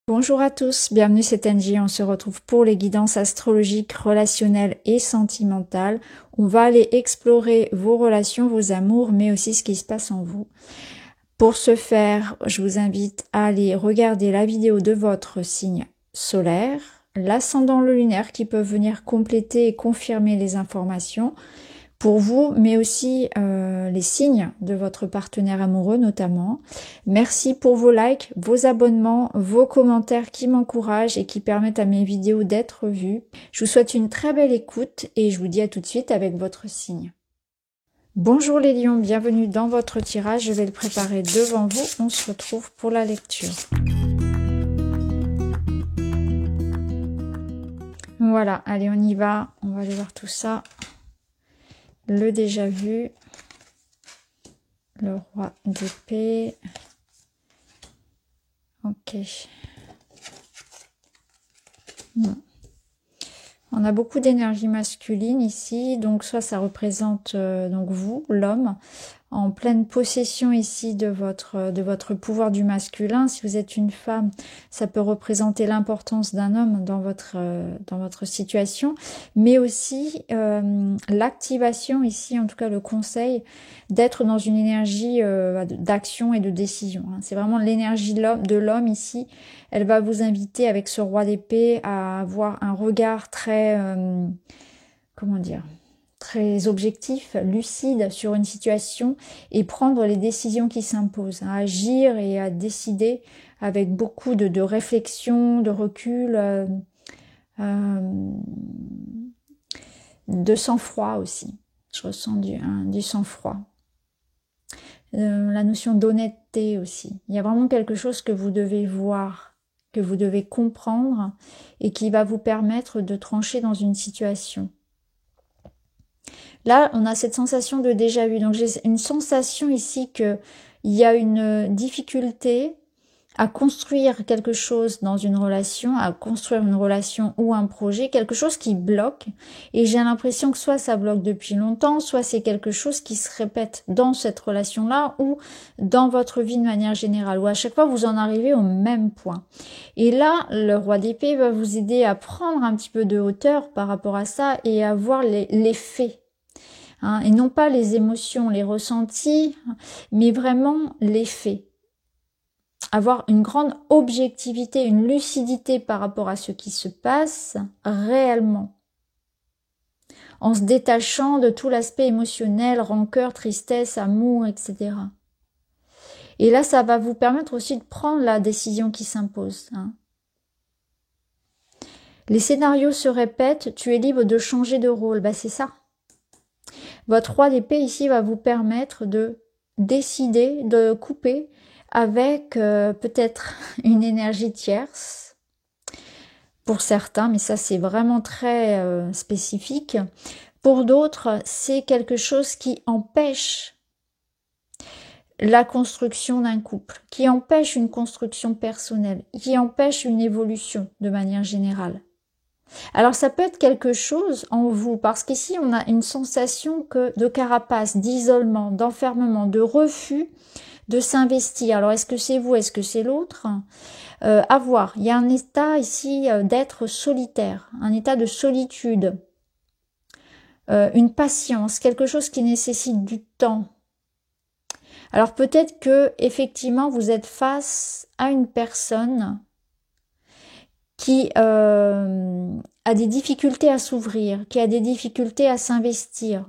Bonjour à tous, bienvenue c'est Angie, on se retrouve pour les guidances astrologiques, relationnelles et sentimentales. On va aller explorer vos relations, vos amours, mais aussi ce qui se passe en vous. Pour ce faire, je vous invite à aller regarder la vidéo de votre signe solaire, l'ascendant, le lunaire qui peuvent venir compléter et confirmer les informations pour vous, mais aussi les signes de votre partenaire amoureux notamment. Merci pour vos likes, vos abonnements, vos commentaires qui m'encouragent et qui permettent à mes vidéos d'être vues. Je vous souhaite une très belle écoute et je vous dis à tout de suite avec votre signe. Bonjour les lions, bienvenue dans votre tirage. Je vais le préparer devant vous. On se retrouve pour la lecture. Voilà, allez on y va. On va aller voir tout ça. Le déjà vu, le roi d'épée, ok. On a beaucoup d'énergie masculine ici, donc soit ça représente donc vous, l'homme, en pleine possession ici de votre pouvoir du masculin. Si vous êtes une femme, ça peut représenter l'importance d'un homme dans votre situation, mais aussi l'activation ici, en tout cas le conseil, d'être dans une énergie d'action et de décision. C'est vraiment l'énergie de l'homme ici. Elle va vous inviter avec ce roi d'épée à avoir un regard très, comment dire, très objectif, lucide sur une situation et prendre les décisions qui s'imposent, à agir et à décider avec beaucoup de réflexion, de recul, de sang-froid aussi. Je ressens du sang-froid. La notion d'honnêteté aussi. Il y a vraiment quelque chose que vous devez voir, que vous devez comprendre et qui va vous permettre de trancher dans une situation. Là, on a cette sensation de déjà-vu. Donc, j'ai une sensation ici qu'il y a une difficulté à construire quelque chose dans une relation, à construire une relation ou un projet, quelque chose qui bloque. Et j'ai l'impression que soit ça bloque depuis longtemps, soit c'est quelque chose qui se répète dans cette relation-là ou dans votre vie de manière générale, où à chaque fois vous en arrivez au même point. Et là, le roi d'épée va vous aider à prendre un petit peu de hauteur par rapport à ça et à voir les faits. Et non pas les émotions, les ressentis, mais vraiment les faits. Avoir une grande objectivité, une lucidité par rapport à ce qui se passe réellement. En se détachant de tout l'aspect émotionnel, rancœur, tristesse, amour, etc. Et là, ça va vous permettre aussi de prendre la décision qui s'impose. Les scénarios se répètent, tu es libre de changer de rôle. C'est ça. Votre roi d'épée ici va vous permettre de décider, de couper avec peut-être une énergie tierce pour certains, mais ça c'est vraiment très spécifique. Pour d'autres, c'est quelque chose qui empêche la construction d'un couple, qui empêche une construction personnelle, qui empêche une évolution de manière générale. Alors ça peut être quelque chose en vous, parce qu'ici on a une sensation de carapace, d'isolement, d'enfermement, de refus de s'investir. Alors est-ce que c'est vous, est-ce que c'est l'autre? À voir. Il y a un état ici d'être solitaire, un état de solitude, une patience, quelque chose qui nécessite du temps. Alors peut-être que effectivement vous êtes face à une personne qui a des difficultés à s'ouvrir, qui a des difficultés à s'investir.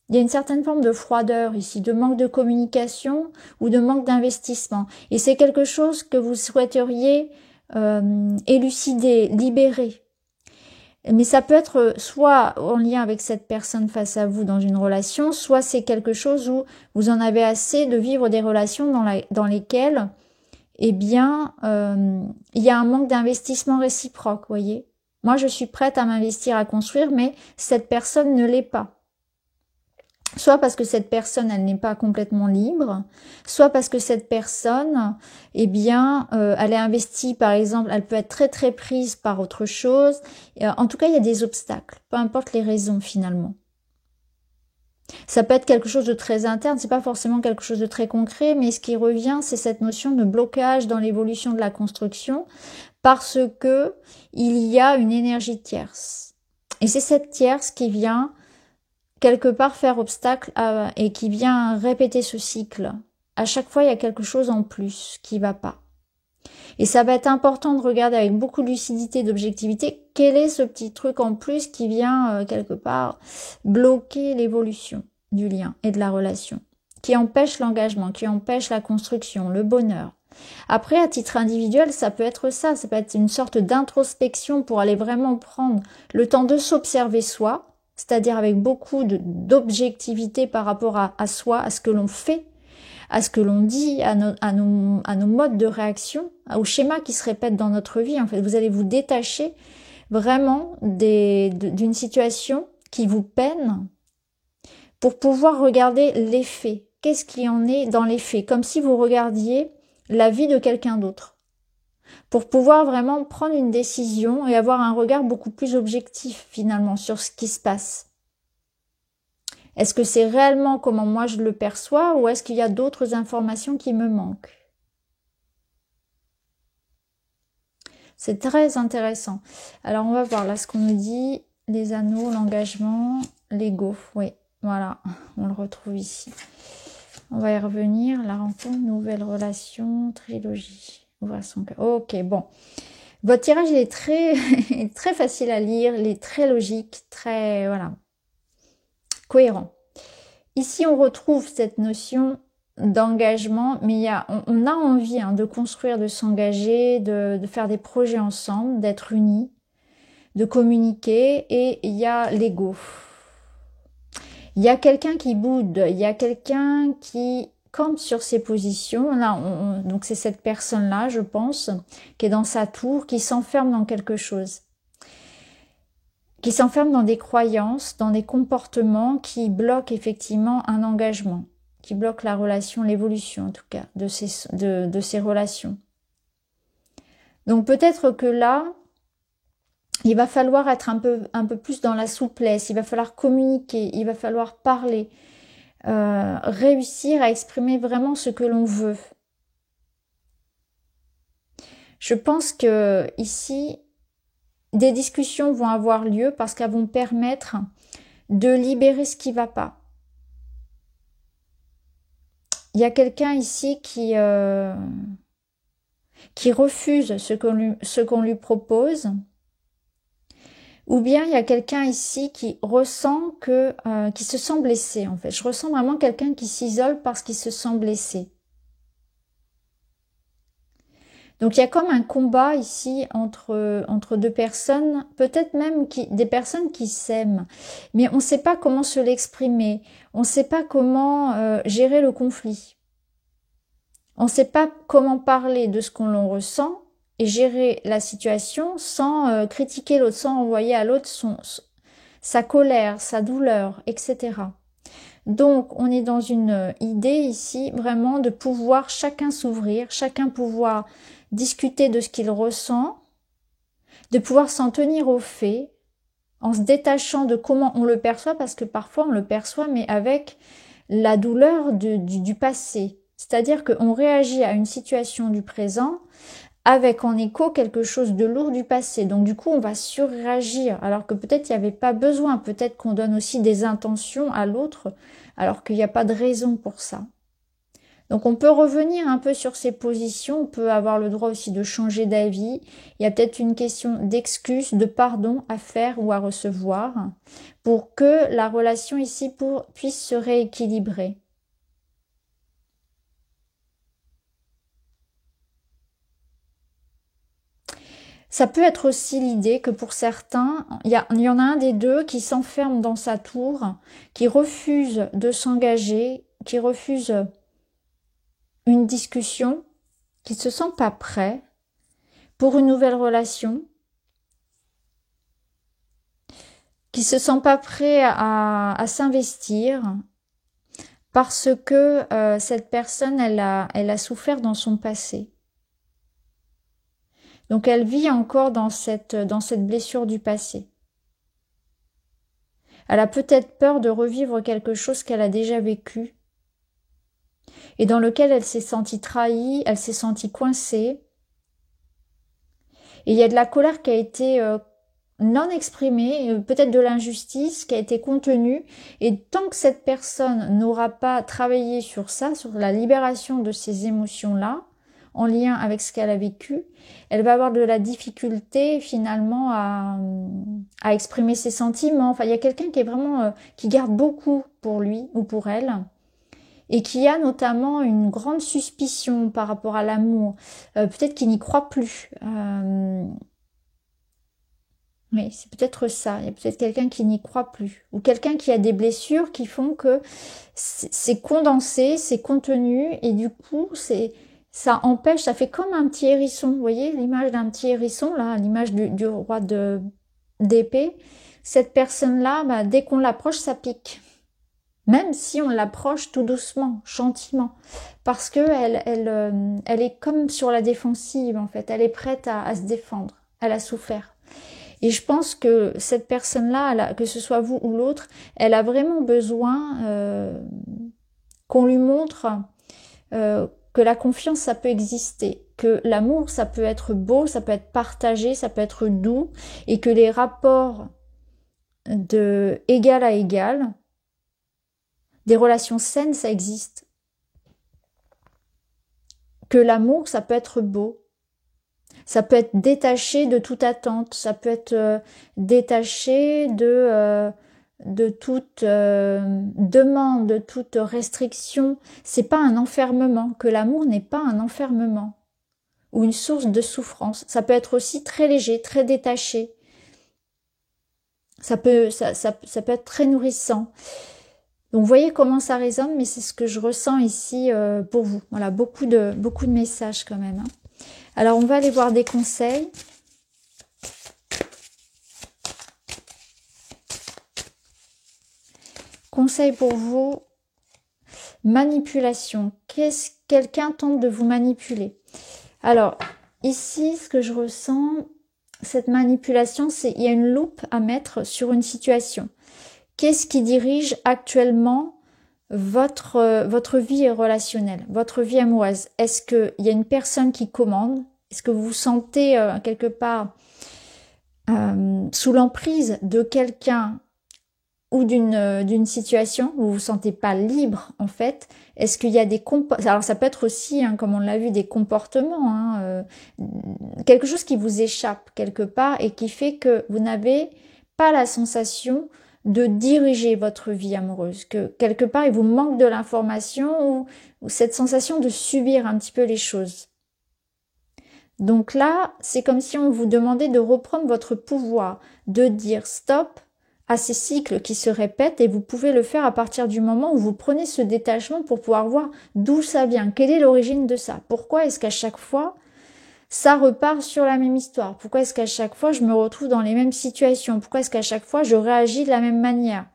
Il y a une certaine forme de froideur ici, de manque de communication ou de manque d'investissement. Et c'est quelque chose que vous souhaiteriez élucider, libérer. Mais ça peut être soit en lien avec cette personne face à vous dans une relation, soit c'est quelque chose où vous en avez assez de vivre des relations dans lesquelles il y a un manque d'investissement réciproque, voyez. Moi, je suis prête à m'investir, à construire, mais cette personne ne l'est pas. Soit parce que cette personne, elle n'est pas complètement libre, soit parce que cette personne, elle est investie, par exemple, elle peut être très très prise par autre chose. En tout cas, il y a des obstacles, peu importe les raisons finalement. Ça peut être quelque chose de très interne, c'est pas forcément quelque chose de très concret, mais ce qui revient, c'est cette notion de blocage dans l'évolution de la construction, parce que il y a une énergie tierce. Et c'est cette tierce qui vient quelque part faire obstacle et qui vient répéter ce cycle. À chaque fois, il y a quelque chose en plus qui va pas. Et ça va être important de regarder avec beaucoup de lucidité et d'objectivité quel est ce petit truc en plus qui vient quelque part bloquer l'évolution du lien et de la relation, qui empêche l'engagement, qui empêche la construction, le bonheur. Après, à titre individuel, ça peut être ça peut être une sorte d'introspection pour aller vraiment prendre le temps de s'observer soi, c'est-à-dire avec beaucoup d'objectivité par rapport à soi, à ce que l'on fait, à ce que l'on dit, à nos modes de réaction, aux schémas qui se répètent dans notre vie. En fait, vous allez vous détacher vraiment d'une situation qui vous peine pour pouvoir regarder les faits. Qu'est-ce qui en est dans les faits? Comme si vous regardiez la vie de quelqu'un d'autre. Pour pouvoir vraiment prendre une décision et avoir un regard beaucoup plus objectif finalement sur ce qui se passe. Est-ce que c'est réellement comment moi je le perçois ou est-ce qu'il y a d'autres informations qui me manquent? C'est très intéressant. Alors on va voir là ce qu'on nous dit, les anneaux, l'engagement, l'ego. Oui, voilà, on le retrouve ici. On va y revenir. La rencontre, nouvelle relation, trilogie. Ouvrir son cœur. Ok, bon. Votre tirage il est très, très facile à lire, il est très logique, très, voilà, cohérent. Ici, on retrouve cette notion d'engagement, mais on a envie de construire, de s'engager, de faire des projets ensemble, d'être unis, de communiquer, et il y a l'ego. Il y a quelqu'un qui boude, il y a quelqu'un qui campe sur ses positions. Là, donc c'est cette personne-là, je pense, qui est dans sa tour, qui s'enferme dans quelque chose. Qui s'enferme dans des croyances, dans des comportements qui bloquent effectivement un engagement, qui bloquent la relation, l'évolution en tout cas, de ces relations. Donc peut-être que là, il va falloir être un peu plus dans la souplesse, il va falloir communiquer, il va falloir parler, réussir à exprimer vraiment ce que l'on veut. Je pense que ici, des discussions vont avoir lieu parce qu'elles vont permettre de libérer ce qui ne va pas. Il y a quelqu'un ici qui refuse ce qu'on lui propose, ou bien il y a quelqu'un ici qui ressent qui se sent blessé en fait. Je ressens vraiment quelqu'un qui s'isole parce qu'il se sent blessé. Donc il y a comme un combat ici entre deux personnes, peut-être même des personnes qui s'aiment, mais on ne sait pas comment se l'exprimer, on ne sait pas comment gérer le conflit. On ne sait pas comment parler de ce qu'on ressent et gérer la situation sans critiquer l'autre, sans envoyer à l'autre sa colère, sa douleur, etc. Donc, on est dans une idée ici vraiment de pouvoir chacun s'ouvrir, chacun pouvoir discuter de ce qu'il ressent, de pouvoir s'en tenir aux faits, en se détachant de comment on le perçoit, parce que parfois on le perçoit, mais avec la douleur du passé. C'est-à-dire qu'on réagit à une situation du présent avec en écho quelque chose de lourd du passé. Donc du coup, on va surréagir, alors que peut-être il n'y avait pas besoin. Peut-être qu'on donne aussi des intentions à l'autre, alors qu'il n'y a pas de raison pour ça. Donc on peut revenir un peu sur ces positions, on peut avoir le droit aussi de changer d'avis. Il y a peut-être une question d'excuse, de pardon à faire ou à recevoir pour que la relation ici puisse se rééquilibrer. Ça peut être aussi l'idée que pour certains, il y en a un des deux qui s'enferme dans sa tour, qui refuse de s'engager, qui refuse une discussion, qui ne se sent pas prêt pour une nouvelle relation, qui ne se sent pas prêt à s'investir parce que cette personne, elle a souffert dans son passé. Donc elle vit encore dans cette blessure du passé. Elle a peut-être peur de revivre quelque chose qu'elle a déjà vécu et dans lequel elle s'est sentie trahie, elle s'est sentie coincée. Et il y a de la colère qui a été non exprimée, peut-être de l'injustice qui a été contenue. Et tant que cette personne n'aura pas travaillé sur ça, sur la libération de ces émotions-là, en lien avec ce qu'elle a vécu, elle va avoir de la difficulté finalement à exprimer ses sentiments. Enfin, il y a quelqu'un qui est vraiment qui garde beaucoup pour lui ou pour elle et qui a notamment une grande suspicion par rapport à l'amour. Peut-être qu'il n'y croit plus. Oui, c'est peut-être ça. Il y a peut-être quelqu'un qui n'y croit plus ou quelqu'un qui a des blessures qui font que c'est condensé, c'est contenu et du coup ça empêche, ça fait comme un petit hérisson. Vous voyez l'image d'un petit hérisson là, l'image du roi d'épée. Cette personne-là, bah, dès qu'on l'approche, ça pique. Même si on l'approche tout doucement, gentiment, parce que elle est comme sur la défensive en fait. Elle est prête à se défendre. Elle a souffert. Et je pense que cette personne-là, que ce soit vous ou l'autre, elle a vraiment besoin qu'on lui montre que la confiance, ça peut exister, que l'amour, ça peut être beau, ça peut être partagé, ça peut être doux, et que les rapports de égal à égal, des relations saines, ça existe. Que l'amour, ça peut être beau. Ça peut être détaché de toute attente, ça peut être détaché de toute demande, de toute restriction. C'est pas un enfermement, que l'amour n'est pas un enfermement ou une source de souffrance. Ça peut être aussi très léger, très détaché. Ça peut être très nourrissant. Donc vous voyez comment ça résonne, mais c'est ce que je ressens ici pour vous. Voilà, beaucoup de messages quand même. Hein. Alors, on va aller voir des conseils. Conseil pour vous, manipulation. Quelqu'un tente de vous manipuler. Alors, ici, ce que je ressens, cette manipulation, c'est il y a une loupe à mettre sur une situation. Qu'est-ce qui dirige actuellement votre vie relationnelle, votre vie amoureuse? Est-ce qu'il y a une personne qui commande? Est-ce que vous vous sentez quelque part sous l'emprise de quelqu'un ou d'une situation où vous vous sentez pas libre en fait? Est-ce qu'il y a des alors ça peut être aussi, hein, comme on l'a vu, des comportements, hein, quelque chose qui vous échappe quelque part et qui fait que vous n'avez pas la sensation de diriger votre vie amoureuse, que quelque part il vous manque de l'information ou cette sensation de subir un petit peu les choses. Donc là, c'est comme si on vous demandait de reprendre votre pouvoir, de dire stop à ces cycles qui se répètent et vous pouvez le faire à partir du moment où vous prenez ce détachement pour pouvoir voir d'où ça vient, quelle est l'origine de ça, pourquoi est-ce qu'à chaque fois ça repart sur la même histoire. Pourquoi est-ce qu'à chaque fois, je me retrouve dans les mêmes situations? Pourquoi est-ce qu'à chaque fois, je réagis de la même manière?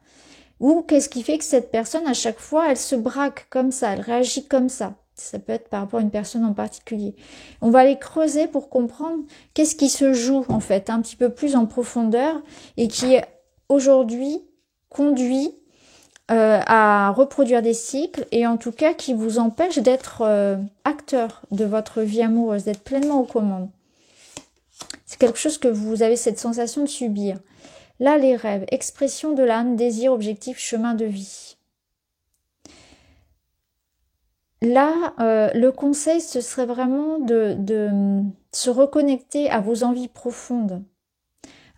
Ou qu'est-ce qui fait que cette personne, à chaque fois, elle se braque comme ça, elle réagit comme ça? Ça peut être par rapport à une personne en particulier. On va aller creuser pour comprendre qu'est-ce qui se joue, en fait, un petit peu plus en profondeur et qui, aujourd'hui, conduit à reproduire des cycles et en tout cas qui vous empêche d'être acteur de votre vie amoureuse, d'être pleinement aux commandes. C'est quelque chose que vous avez cette sensation de subir. Là, les rêves, expression de l'âme, désir, objectif, chemin de vie. Là, le conseil, ce serait vraiment de se reconnecter à vos envies profondes,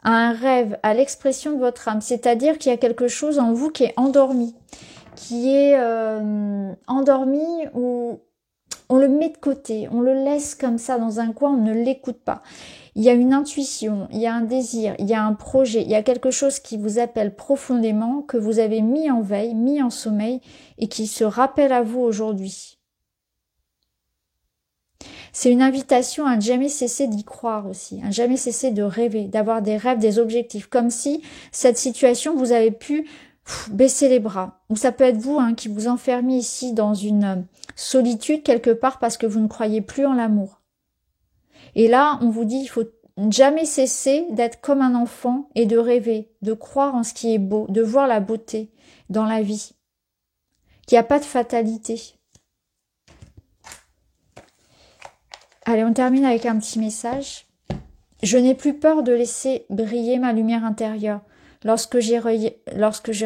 à un rêve, à l'expression de votre âme. C'est-à-dire qu'il y a quelque chose en vous qui est endormi, endormi ou on le met de côté, on le laisse comme ça dans un coin, on ne l'écoute pas. Il y a une intuition, il y a un désir, il y a un projet, il y a quelque chose qui vous appelle profondément, que vous avez mis en veille, mis en sommeil et qui se rappelle à vous aujourd'hui. C'est une invitation à ne jamais cesser d'y croire aussi, à ne jamais cesser de rêver, d'avoir des rêves, des objectifs, comme si cette situation, vous avez pu baisser les bras. Ou ça peut être vous qui vous enfermez ici dans une solitude quelque part parce que vous ne croyez plus en l'amour. Et là, on vous dit, jamais cesser d'être comme un enfant et de rêver, de croire en ce qui est beau, de voir la beauté dans la vie, qu'il n'y a pas de fatalité. Allez, on termine avec un petit message. Je n'ai plus peur de laisser briller ma lumière intérieure. Lorsque je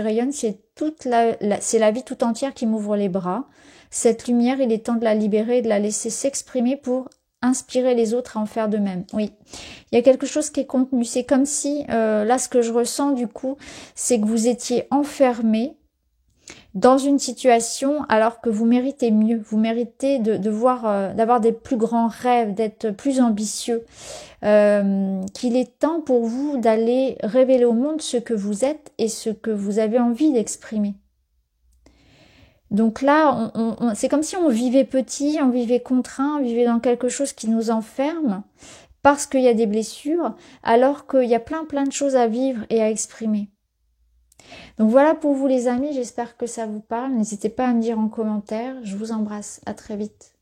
rayonne, c'est la vie tout entière qui m'ouvre les bras. Cette lumière, il est temps de la libérer et de la laisser s'exprimer pour inspirer les autres à en faire de même. Oui, il y a quelque chose qui est contenu. C'est comme si, là, ce que je ressens du coup, c'est que vous étiez enfermé dans une situation alors que vous méritez mieux. Vous méritez d'avoir des plus grands rêves, d'être plus ambitieux. Qu'il est temps pour vous d'aller révéler au monde ce que vous êtes et ce que vous avez envie d'exprimer. Donc là, c'est comme si on vivait petit, on vivait contraint, on vivait dans quelque chose qui nous enferme parce qu'il y a des blessures, alors qu'il y a plein de choses à vivre et à exprimer. Donc voilà pour vous les amis, j'espère que ça vous parle. N'hésitez pas à me dire en commentaire. Je vous embrasse, à très vite.